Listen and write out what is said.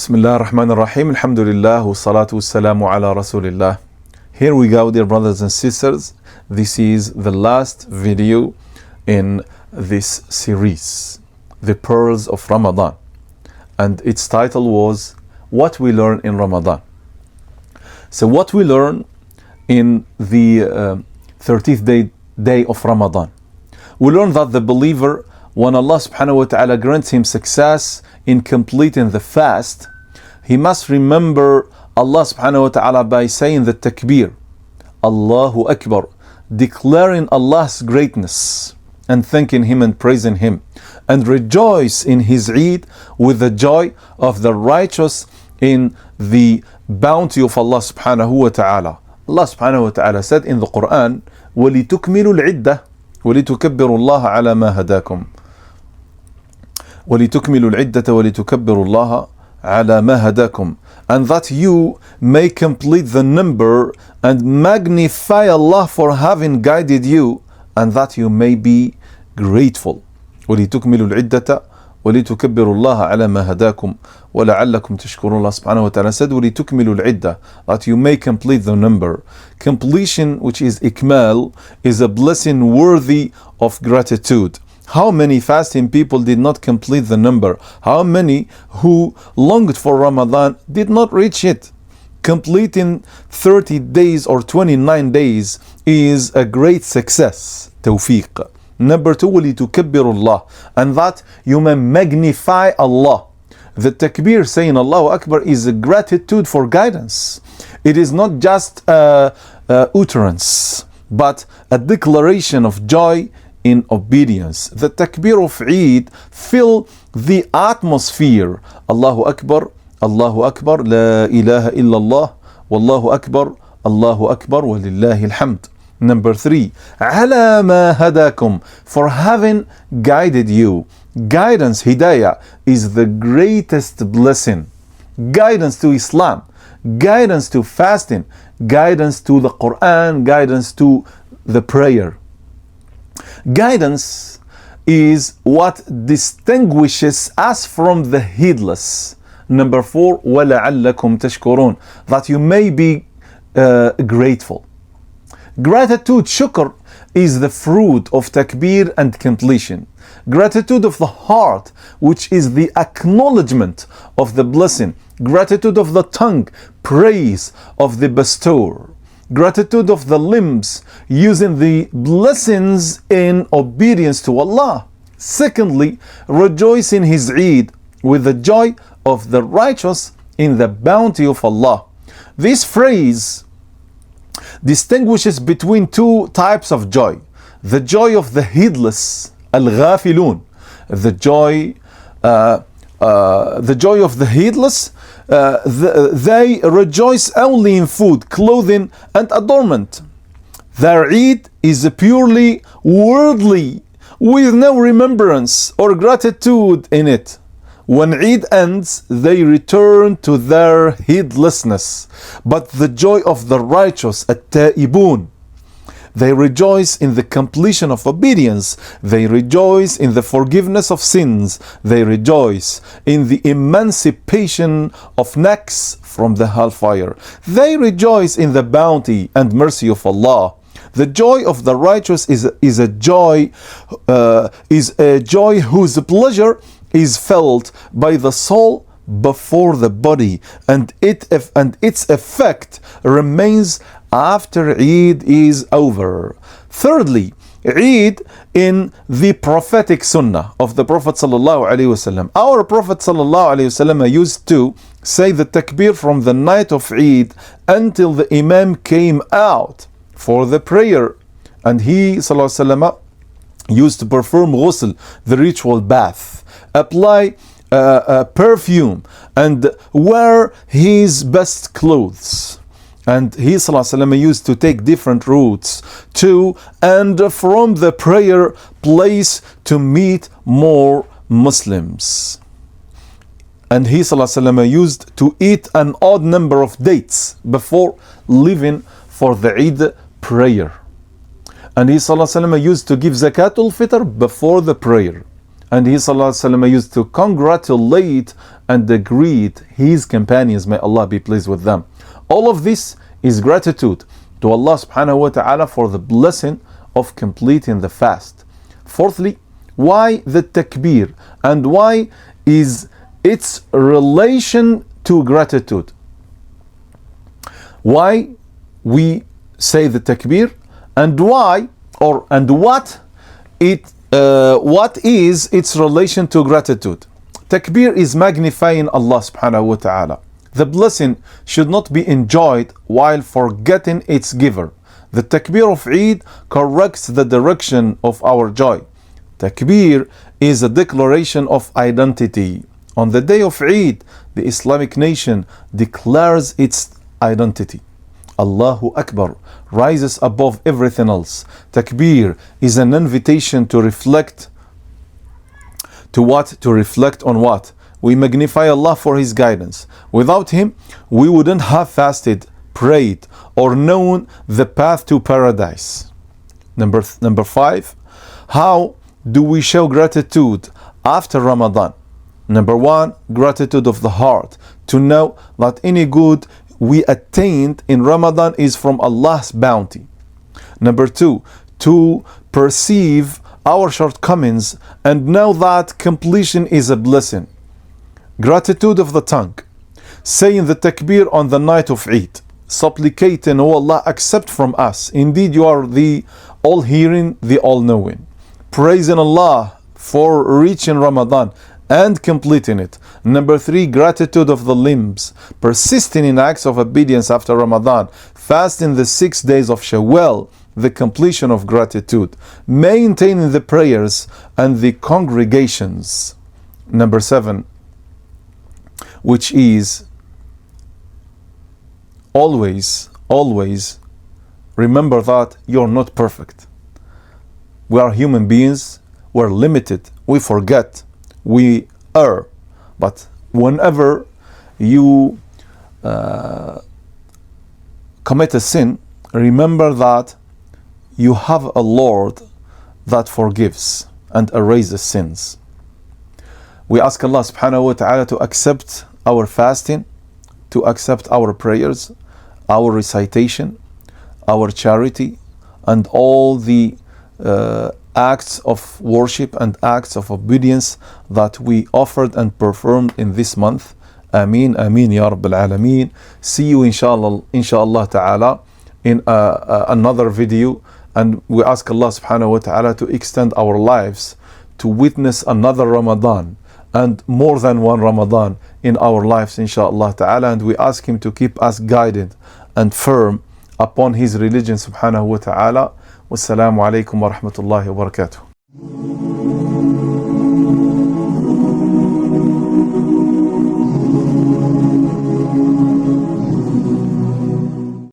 Bismillah ar-Rahman ar-Rahim. Alhamdulillah wa salatu wassalamu ala Rasulillah. Here we go, dear brothers and sisters. This is the last video in this series, The Pearls of Ramadan. And its title was What We Learn in Ramadan. So what we learn in the 30th day of Ramadan. We learn that the believer, when Allah subhanahu wa ta'ala grants him success in completing the fast, he must remember Allah subhanahu wa ta'ala by saying the takbir, Allahu Akbar, declaring Allah's greatness and thanking Him and praising Him, and rejoice in His Eid with the joy of the righteous in the bounty of Allah subhanahu wa ta'ala. Allah subhanahu wa ta'ala said in the Quran, وَلِتُكْمِلُوا الْعِدَّةِ وَلِتُكَبِّرُوا اللَّهَ عَلَى مَا هَدَاكُمْ وَلِتُكْمِلُوا الْعِدَّةَ وَلِتُكَبِّرُوا اللَّهَ عَلَى مَا هَدَاكُمْ, and that you may complete the number and magnify Allah for having guided you, and that you may be grateful. وَلِتُكْمِلُوا الْعِدَّةَ وَلِتُكَبِّرُوا اللَّهَ عَلَى مَا هَدَاكُمْ وَلَعَلَّكُمْ تَشْكُرُونَ. Allah subhanahu wa ta'ala said, وَلِتُكْمِلُوا الْعِدَّةَ, that you may complete the number. Completion, which is ikmal, is a blessing worthy of gratitude. How many fasting people did not complete the number? How many who longed for Ramadan did not reach it? Completing 30 days or 29 days is a great success. Tawfiq. Number two, وَلِتُكَبِّرُوا اللَّهِ, and that you may magnify Allah. The takbir, saying Allahu Akbar, is a gratitude for guidance. It is not just utterance, but a declaration of joy in obedience. The takbir of Eid fill the atmosphere. Allahu Akbar, Allahu Akbar, La ilaha illallah, Wallahu Akbar, Allahu Akbar, Walillahi alhamd. Number three, ala ma hadakum, for having guided you. Guidance, hidayah, is the greatest blessing. Guidance to Islam, guidance to fasting, guidance to the Quran, guidance to the prayer. Guidance is what distinguishes us from the heedless. Number four, وَلَعَلَّكُمْ تَشْكُرُونَ, that you may be grateful. Gratitude, shukr, is the fruit of takbir and completion. Gratitude of the heart, which is the acknowledgement of the blessing. Gratitude of the tongue, praise of the bestower. Gratitude of the limbs, using the blessings in obedience to Allah. Secondly, rejoice in His Eid with the joy of the righteous in the bounty of Allah. This phrase distinguishes between two types of joy. The joy of the heedless, al-ghafilun. The joy of the heedless, they rejoice only in food, clothing, and adornment. Their Eid is purely worldly, with no remembrance or gratitude in it. When Eid ends, they return to their heedlessness. But the joy of the righteous, at-ta'ibun, they rejoice in the completion of obedience. They rejoice in the forgiveness of sins. They rejoice in the emancipation of necks from the hellfire. They rejoice in the bounty and mercy of Allah. The joy of the righteous is a joy whose pleasure is felt by the soul before the body, and its effect remains after Eid is over. Thirdly, Eid in the prophetic sunnah of the Prophet sallallahu alaihi wasallam. Our Prophet sallallahu alaihi wasallam used to say the takbir from the night of Eid until the Imam came out for the prayer, and he sallallahu alaihi wasallam used to perform ghusl, the ritual bath, apply perfume, and wear his best clothes. And he ﷺ used to take different routes to and from the prayer place to meet more Muslims. And he ﷺ used to eat an odd number of dates before leaving for the Eid prayer. And he ﷺ used to give zakatul fitr before the prayer. And he ﷺ used to congratulate and greet his companions. May Allah be pleased with them. All of this is gratitude to Allah subhanahu wa ta'ala for the blessing of completing the fast. Fourthly, why the takbir and why is its relation to gratitude? Why we say the takbir and why and what is its relation to gratitude? Takbir is magnifying Allah subhanahu wa ta'ala. The blessing should not be enjoyed while forgetting its giver. The takbir of Eid corrects the direction of our joy. Takbir is a declaration of identity. On the day of Eid, the Islamic nation declares its identity. Allahu Akbar rises above everything else. Takbir is an invitation to reflect. To what? To reflect on what? We magnify Allah for His guidance. Without Him, we wouldn't have fasted, prayed, or known the path to paradise. Number 5. How do we show gratitude after Ramadan? Number 1, gratitude of the heart. To know that any good we attained in Ramadan is from Allah's bounty. Number 2, to perceive our shortcomings and know that completion is a blessing. Gratitude of the tongue. Saying the takbir on the night of Eid. Supplicating, O Allah, accept from us. Indeed, you are the all-hearing, the all-knowing. Praising Allah for reaching Ramadan and completing it. Number 3, gratitude of the limbs. Persisting in acts of obedience after Ramadan. Fasting the 6 days of Shawwal. The completion of gratitude. Maintaining the prayers and the congregations. Number 7, which is always remember that you're not perfect. We are human beings, we're limited, we forget, we err. But whenever you commit a sin, remember that you have a Lord that forgives and erases sins. We ask Allah subhanahu wa ta'ala to accept our fasting, to accept our prayers, our recitation, our charity, and all the acts of worship and acts of obedience that we offered and performed in this month. Ameen, Ameen, Ya Rabbil Alameen. See you inshallah ta'ala in another video, and we ask Allah subhanahu wa ta'ala to extend our lives to witness another Ramadan and more than one Ramadan in our lives inshallah ta'ala, and we ask Him to keep us guided and firm upon His religion subhanahu wa ta'ala. Wassalamu alaikum wa rahmatullahi wa barakatuh.